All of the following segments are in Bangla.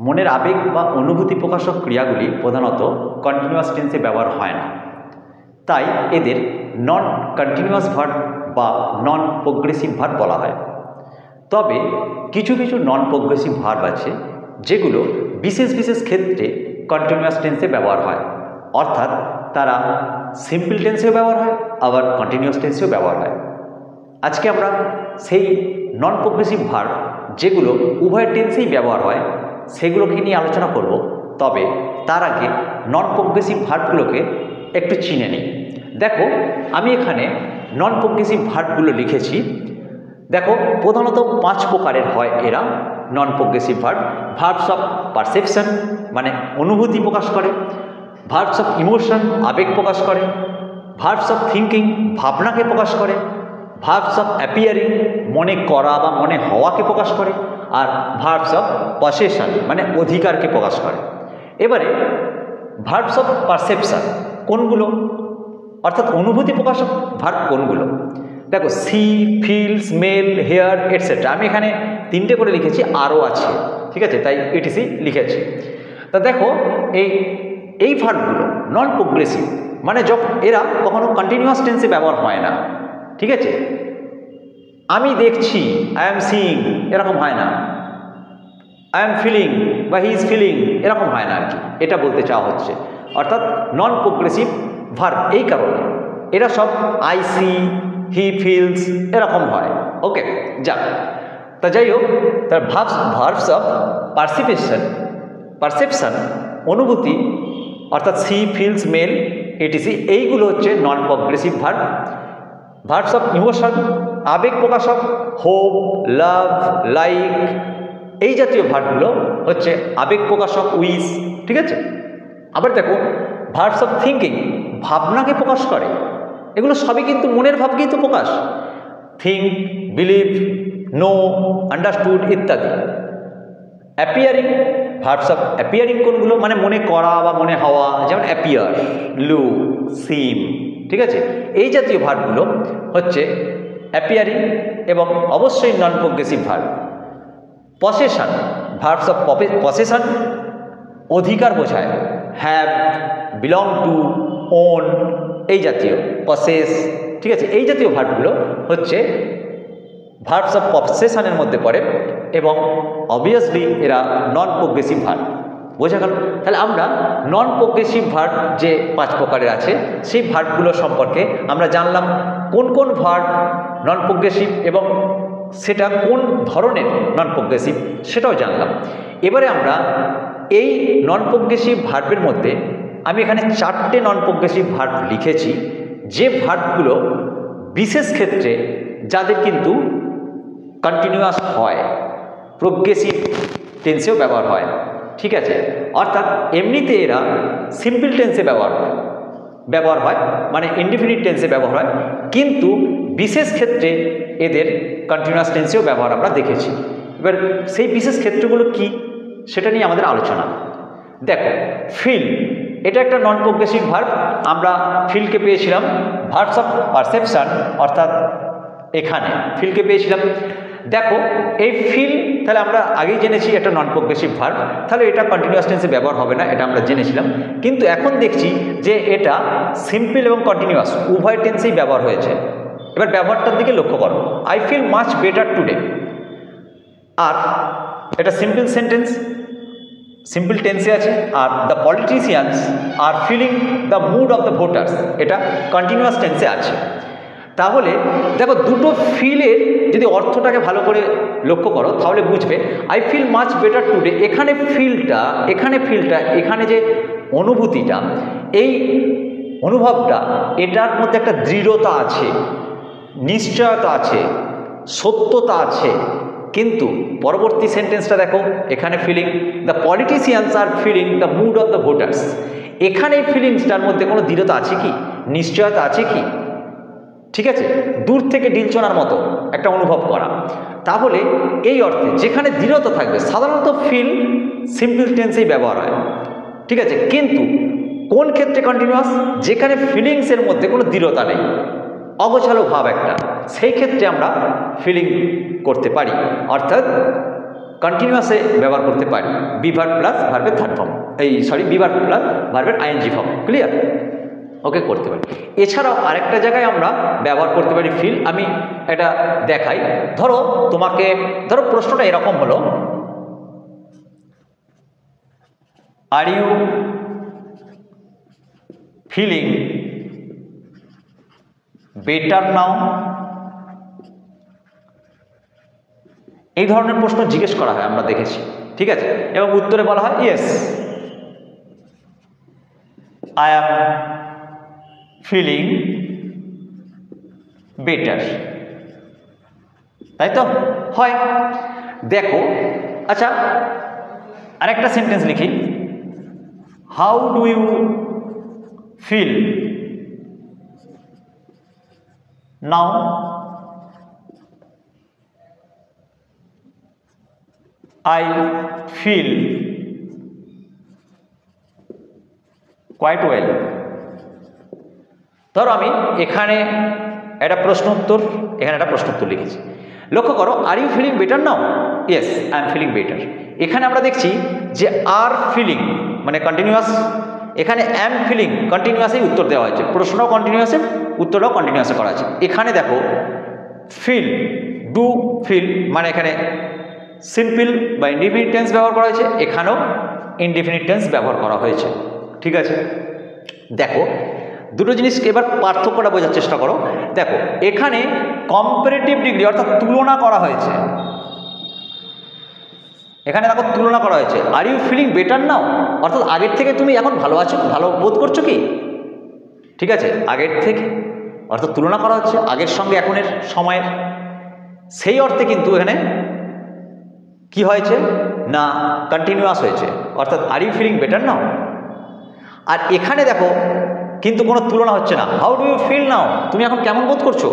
মনের আবেগ বা অনুভূতি প্রকাশক ক্রিয়াগুলি প্রধানত কন্টিনিউয়াস টেন্সে ব্যবহার হয় না, তাই এদের নন কন্টিনিউয়াস ভার্ব বা নন প্রোগ্রেসিভ ভার্ব বলা হয়। তবে কিছু কিছু নন প্রোগ্রেসিভ ভার্ব আছে যেগুলো বিশেষ বিশেষ ক্ষেত্রে কন্টিনিউয়াস টেন্সে ব্যবহার হয়, অর্থাৎ তারা সিম্পল টেন্সেও ব্যবহার হয় আবার কন্টিনিউয়াস টেন্সেও ব্যবহার হয়। আজকে আমরা সেই নন প্রোগ্রেসিভ ভার্ব যেগুলো উভয় টেন্সেই ব্যবহার হয় সেগুলোকে নিয়ে আলোচনা করব। তবে তার আগে নন প্রোগ্রেসিভ ভার্বগুলোকে একটু চিনে নিই। দেখো, আমি এখানে নন প্রোগ্রেসিভ ভার্বগুলো লিখেছি। দেখো, প্রধানত 5 প্রকারের হয় এরা non progressive verb. Verbs of perception মানে অনুভূতি প্রকাশ করে, ভার্বস অফ ইমোশন আবেগ প্রকাশ করে, ভার্বস অফ থিঙ্কিং ভাবনাকে প্রকাশ করে, ভার্বস অফ অ্যাপিয়ারিং মনে করা বা মনে হওয়াকে প্রকাশ করে, আর ভার্বস অফ পসেশন মানে অধিকারকে প্রকাশ করে। এবারে ভার্বস অফ পারসেপশন কোনগুলো, অর্থাৎ অনুভূতি প্রকাশক ভার্ব কোনগুলো? দেখো, see, feel, smell, hear etcetera. আমি এখানে 3টে করে লিখেছি, আরও আছে, ঠিক আছে, তাই ইটিসি লিখেছি। তা দেখো, এই ভার্বগুলো নন প্রোগ্রেসিভ মানে যখন এরা কখনো কন্টিনিউয়াস টেন্সে ব্যবহার হয় না, ঠিক আছে। আমি দেখছি, আই এম সিইং, এরকম হয় না। আই এম ফিলিং বা হি ইজ ফিলিং, এরকম হয় না আর কি, এটা বলতে চাওয়া হচ্ছে। অর্থাৎ নন প্রোগ্রেসিভ ভার্ব এই কারণে এরা সব আই সি, হি ফিলস এরকম হয়। ওকে, যাক, তা যাই হোক, তার ভার্বস অফ পারসেপশন অনুভূতি অর্থাৎ সি, ফিল, স্মেল এটিসি এইগুলো হচ্ছে non progressive verb. Verbs of emotion আবেগ প্রকাশক হোপ, লাভ, লাইক এই জাতীয় ভার্বগুলো হচ্ছে আবেগ প্রকাশক উইশ, ঠিক আছে। আবার দেখো, ভার্বস অফ থিঙ্কিং ভাবনাকে প্রকাশ করে, এগুলো সবই কিন্তু মনের ভাবকেই তো প্রকাশ। থিঙ্ক, বিলিভ, নো, আন্ডারস্টুড ইত্যাদি। অ্যাপিয়ারিং ভার্বস অফ অ্যাপিয়ারিং কোনগুলো, মানে মনে করা বা মনে হওয়া, যেমন অ্যাপিয়ার, লুক, সিম, ঠিক আছে। এই জাতীয় ভার্বগুলো হচ্ছে অ্যাপিয়ারিং এবং অবশ্যই non progressive verb. Possession verbs of possession অধিকার বোঝায়, হ্যাভ, বিলং টু, ওন এই জাতীয়, পসেস, ঠিক আছে। এই জাতীয় ভার্বগুলো হচ্ছে ভার্বস অফ পসেশনের মধ্যে পড়ে এবং অবভিয়াসলি এরা নন প্রোগ্রেসিভ ভার্ব। বোঝা গেল? তাহলে আমরা নন প্রোগ্রেসিভ ভার্ব যে 5 প্রকারের আছে সেই ভার্বগুলো সম্পর্কে আমরা জানলাম, কোন কোন ভার্ব নন প্রোগ্রেসিভ এবং সেটা কোন ধরনের নন প্রোগ্রেসিভ সেটাও জানলাম। এবারে আমরা এই নন প্রোগ্রেসিভ ভার্বের মধ্যে আমি এখানে 4টে নন প্রোগ্রেসিভ ভার্ব লিখেছি, যে ভার্বগুলো বিশেষ ক্ষেত্রে যাদের কিন্তু কন্টিনিউয়াস হয়, প্রোগ্রেসিভ টেন্সেও ব্যবহার হয়, ঠিক আছে। অর্থাৎ এমনিতে এরা সিম্পল টেন্সে ব্যবহার হয় মানে ইনডিফিনিট টেন্সে ব্যবহার হয়, কিন্তু বিশেষ ক্ষেত্রে এদের কন্টিনিউয়াস টেন্সেও ব্যবহার আমরা দেখেছি। এবার সেই বিশেষ ক্ষেত্রগুলো কি সেটা নিয়ে আমাদের আলোচনা। দেখো, ফিল এটা একটা নন প্রোগ্রেসিভ ভার্ব। আমরা ফিলকে পেয়েছিলাম ভার্বস অফ পারসেপশন, অর্থাৎ এখানে ফিলকে পেয়েছিলাম। দেখো, এই ফিল তাহলে আমরা আগেই জেনেছি একটা নন প্রোগ্রেসিভ ভার্ব, তাহলে এটা কন্টিনিউয়াস টেন্সে ব্যবহার হবে না, এটা আমরা জেনেছিলাম। কিন্তু এখন দেখছি যে এটা সিম্পল এবং কন্টিনিউয়াস উভয় টেন্সেই ব্যবহার হয়েছে। এবার ব্যবহারটার দিকে লক্ষ্য করো, I feel much better today, আর এটা সিম্পল সেন্টেন্স, সিম্পল টেন্সে আছে। আর the politicians R feeling the mood of the voters এটা কন্টিনিউয়াস টেন্সে আছে। তাহলে দেখো, দুটো ফিলের যদি অর্থটাকে ভালো করে লক্ষ্য করো তাহলে বুঝবে I feel much better today, এখানে ফিলটা, এখানে যে অনুভূতিটা, এই অনুভবটা, এটার মধ্যে একটা দৃঢ়তা আছে, নিশ্চয়তা আছে, সত্যতা আছে। কিন্তু পরবর্তী সেন্টেন্সটা দেখো, এখানে feeling the politicians R feeling the mood of the voters, এখানে ফিলিংসটার মধ্যে কোনো দৃঢ়তা আছে কি, নিশ্চয়তা আছে কি, ঠিক আছে, দূর থেকে ডিলচনার মতো একটা অনুভব করা। তাহলে এই অর্থে যেখানে দৃঢ়তা থাকবে, সাধারণত ফিল সিম্পল টেন্সেই ব্যবহার হয়, ঠিক আছে। কিন্তু কোন ক্ষেত্রে কন্টিনিউয়াস, যেখানে ফিলিংসের মধ্যে কোনো দৃঢ়তা নেই, অগোছালো ভাব একটা, সেই ক্ষেত্রে আমরা ফিলিং করতে পারি। অর্থাৎ কন্টিনিউয়াসে ব্যবহার করতে পারি বি ভার্ব প্লাস ভার্বের third form, be verb plus ভার্বের আইএনজি ফর্ম। ক্লিয়ার? ওকে, করতে পারি। এছাড়াও আরেকটা জায়গায় আমরা ব্যবহার করতে পারি ফিল। আমি এটা দেখাই। ধরো প্রশ্নটা এরকম হলো, are you feeling better now? এই ধরনের প্রশ্ন জিজ্ঞেস করা হয়, আমরা দেখেছি। ঠিক আছে, এবং উত্তরে বলা হয় yes I am feeling better, তাই তো হয়। দেখো, আচ্ছা আরেকটা সেন্টেন্স লিখি, how do you feel now? I feel quite well. ধরো আমি এখানে একটা প্রশ্ন উত্তর, এখানে একটা প্রশ্ন উত্তর লিখেছি। লক্ষ্য করো, are you feeling better now? Yes I am feeling better. এখানে আমরা দেখছি যে আর ফিলিং মানে কন্টিনিউয়াস, এখানে অ্যাম ফিলিং কন্টিনিউয়াসেই উত্তর দেওয়া হয়েছে, প্রশ্নটাও কন্টিনিউয়াসে, উত্তরটাও কন্টিনিউয়াসে করা আছে। এখানে দেখো ফিল, ডু ফিল মানে এখানে সিম্পল বা ইনডিফিনিট টেন্স ব্যবহার করা হয়েছে, এখানেও ইনডিফিনিট টেন্স ব্যবহার করা হয়েছে। ঠিক আছে, দেখো দুটো জিনিসকে এবার পার্থক্যটা বোঝার চেষ্টা করো। দেখো এখানে কম্পারেটিভ ডিগ্রি অর্থাৎ তুলনা করা হয়েছে, এখানে দেখো তুলনা করা হয়েছে। Are you feeling better now অর্থাৎ আগের থেকে তুমি এখন ভালো আছো, ভালো বোধ করছো কি? ঠিক আছে, আগের থেকে অর্থাৎ তুলনা করা হচ্ছে আগের সঙ্গে এখনের সময়ের, সেই অর্থে কিন্তু এখানে কি হয়েছে না কন্টিনিউয়াস হয়েছে, অর্থাৎ are you feeling better now. আর এখানে দেখো কিন্তু কোনো তুলনা হচ্ছে না, how do you feel now, তুমি এখন কেমন বোধ করছো?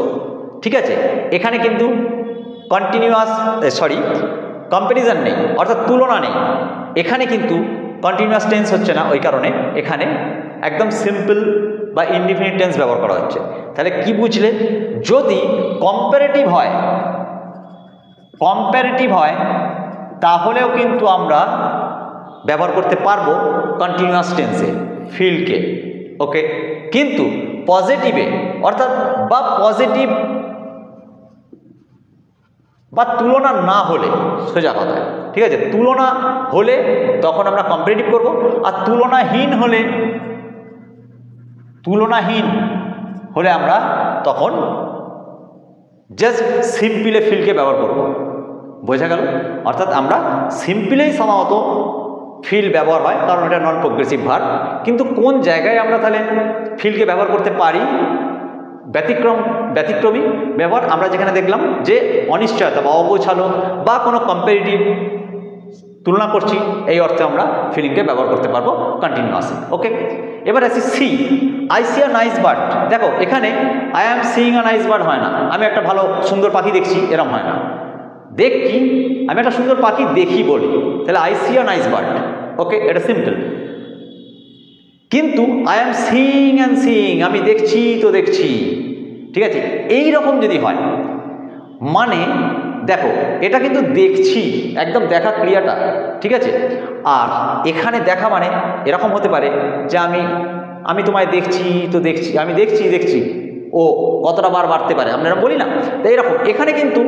ঠিক আছে, এখানে কিন্তু কন্টিনিউয়াস কম্প্যারিজন নেই, অর্থাৎ তুলনা নেই। এখানে কিন্তু কন্টিনিউয়াস টেন্স হচ্ছে না, ওই কারণে এখানে একদম সিম্পল বা ইনডিফিনিট টেন্স ব্যবহার করা হচ্ছে। তাহলে কি বুঝলে, যদি কম্পারেটিভ হয় তাহলেও কিন্তু আমরা ব্যবহার করতে পারবো কন্টিনিউয়াস টেন্সে ফিলকে। ওকে, কিন্তু পজিটিভে অর্থাৎ বা পজিটিভ বা তুলনা না হলে, সোজা কথা, ঠিক আছে, তুলনা হলে তখন আমরা কম্পারেটিভ করব, আর তুলনাহীন হলে আমরা তখন জাস্ট সিম্পলে ফিলকে ব্যবহার করব। বোঝা গেল? অর্থাৎ আমরা সিম্পলেই সাধারণত ফিল ব্যবহার হয়, কারণ এটা নন প্রোগ্রেসিভ ভার্ব। কিন্তু কোন জায়গায় আমরা তাহলে ফিলকে ব্যবহার করতে পারি? ব্যতিক্রমী ব্যবহার আমরা যেখানে দেখলাম যে অনিশ্চয়তা বা অগোছালো বা কোনো কম্পারেটিভ তুলনা করছি, এই অর্থে আমরা ফিলিংকে ব্যবহার করতে পারবো কন্টিনিউয়াসলি। ওকে, এবার আসি see, I see a nice bird. দেখো এখানে I am seeing a nice bird হয় না, আমি একটা ভালো সুন্দর পাখি দেখছি, এরম হয় না। দেখি, আমি একটা সুন্দর পাখি দেখি বলি, তাহলে I see a nice bird. Okay, এটা সিম্পল। কিন্তু I am seeing and seeing, আমি দেখছি তো দেখছি, ঠিক আছে, এই রকম যদি হয় মানে দেখো এটা কিন্তু দেখছি, একদম দেখা ক্রিয়াটা, ঠিক আছে। আর এখানে দেখা মানে এরকম হতে পারে যে আমি তোমায় দেখছি তো দেখছি, আমি দেখছি ও কতটা বার বাড়তে পারে, আমরা এরকম বলি না? তাই এরকম এখানে কিন্তু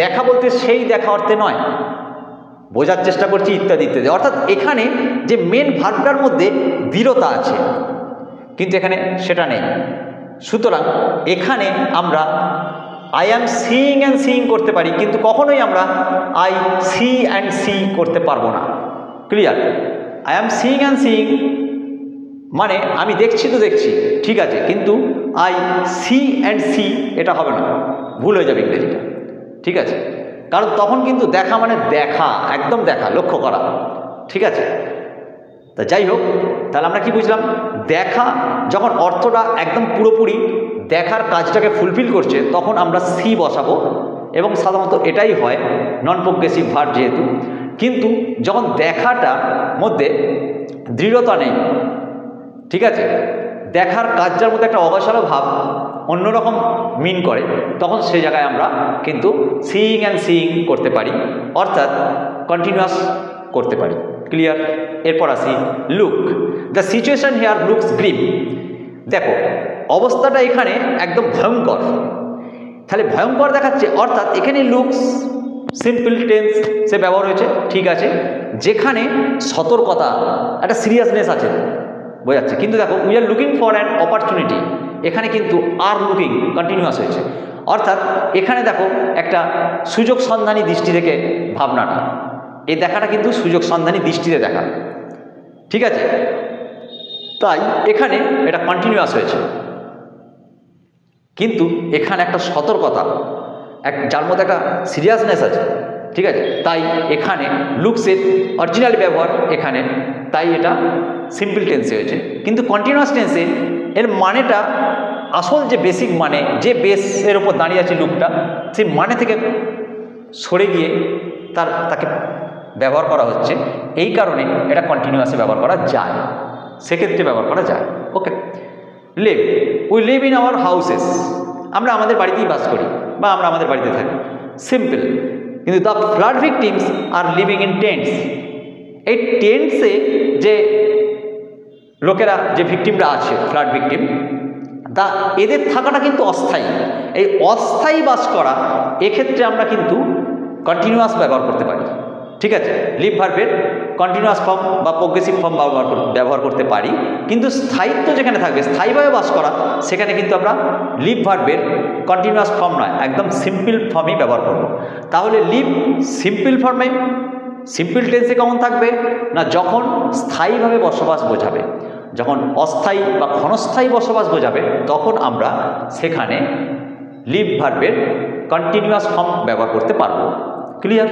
দেখা বলতে সেই দেখা অর্থে নয়, বোঝার চেষ্টা করছি ইত্যাদি ইত্যাদি, অর্থাৎ এখানে যে মেন ভার্বটার মধ্যে দৃঢ়তা আছে, কিন্তু এখানে সেটা নেই। সুতরাং এখানে আমরা I am seeing and seeing করতে পারি, কিন্তু কখনোই আমরা আই সি অ্যান্ড সি করতে পারবো না। Clear? I am seeing and seeing মানে আমি দেখছি তো দেখছি, ঠিক আছে, কিন্তু আই সি অ্যান্ড সি এটা হবে না, ভুল হয়ে যাবে ইংরেজিটা, ঠিক আছে। কারণ তখন কিন্তু দেখা মানে দেখা, একদম দেখা, লক্ষ্য করা, ঠিক আছে। তা যাই হোক, তাহলে আমরা কি বুঝলাম? দেখা যখন অর্থটা একদম পুরোপুরি দেখার কাজটাকে ফুলফিল করছে, তখন আমরা সি বসাবো, এবং সাধারণত এটাই হয় নন প্রোগ্রেসিভ ভার্ব যেহেতু। কিন্তু যখন দেখাটা মধ্যে দৃঢ়তা নেই, ঠিক আছে, দেখার কাজটার মধ্যে একটা অগোছালো ভাব অন্যরকম মিন করে, তখন সেই জায়গায় আমরা কিন্তু সিইং অ্যান্ড সিইং করতে পারি, অর্থাৎ কন্টিনিউয়াস করতে পারি। ক্লিয়ার? এরপর আসি look. The situation here looks Grimm. দেখো অবস্থাটা এখানে একদম ভয়ঙ্কর, তাহলে ভয়ঙ্কর দেখাচ্ছে, অর্থাৎ এখানে লুকস সিম্পল টেন্স সে ব্যবহার হয়েছে, ঠিক আছে, যেখানে সতর্কতা একটা সিরিয়াসনেস আছে বোঝাচ্ছে। কিন্তু দেখো we are looking for an opportunity, এখানে কিন্তু আর লুকিং কন্টিনিউয়াস হয়েছে, অর্থাৎ এখানে দেখো একটা সুযোগ সন্ধানী দৃষ্টি থেকে ভাবনাটা, এই দেখাটা কিন্তু সুযোগ সন্ধানী দৃষ্টিতে দেখা, ঠিক আছে, তাই এখানে এটা কন্টিনিউয়াস হয়েছে। কিন্তু এখানে একটা সতর্কতা, যার মধ্যে একটা সিরিয়াসনেস আছে, ঠিক আছে, তাই এখানে লুকসের অরিজিনাল ব্যবহার এখানে, তাই এটা সিম্পল টেন্সে হয়েছে। কিন্তু কন্টিনিউয়াস টেন্সে এর মানেটা, আসল যে বেসিক মানে, যে বেসের ওপর দাঁড়িয়ে আছে লুকটা, সেই মানে থেকে সরে গিয়ে তাকে ব্যবহার করা হচ্ছে, এই কারণে এটা কন্টিনিউয়াসে ব্যবহার করা যায়, সেক্ষেত্রে ব্যবহার করা যায়। Okay, live, we live in our houses, আমরা আমাদের বাড়িতেই বাস করি বা আমরা আমাদের বাড়িতে থাকি, সিম্পল। কিন্তু the flood victims are living in tents, এই টেন্টসে যে লোকেরা, যে ভিকটিমরা আছে, ফ্লাড ভিকটিম, এদের থাকাটা কিন্তু অস্থায়ী। এই অস্থায়ী বাস করা, এক্ষেত্রে আমরা কিন্তু কন্টিনিউয়াস ব্যবহার করতে পারি, ঠিক আছে, লিভ ভার্বের কন্টিনিউয়াস ফর্ম বা প্রোগ্রেসিভ ফর্ম ব্যবহার করতে পারি। কিন্তু স্থায়িত্ব যেখানে থাকবে, স্থায়ীভাবে বাস করা, সেখানে কিন্তু আমরা লিভ ভার্বের কন্টিনিউয়াস ফর্ম নয়, একদম সিম্পল ফর্মই ব্যবহার করব। তাহলে লিভ সিম্পল ফর্মে, সিম্পল টেন্সে কেমন থাকবে না, যখন স্থায়ীভাবে বসবাস বোঝাবে, যখন অস্থায়ী বা ক্ষণস্থায়ী বসবাস বোঝাবে, তখন আমরা সেখানে লিভ ভার্বের কন্টিনিউয়াস ফর্ম ব্যবহার করতে পারবো। ক্লিয়ার?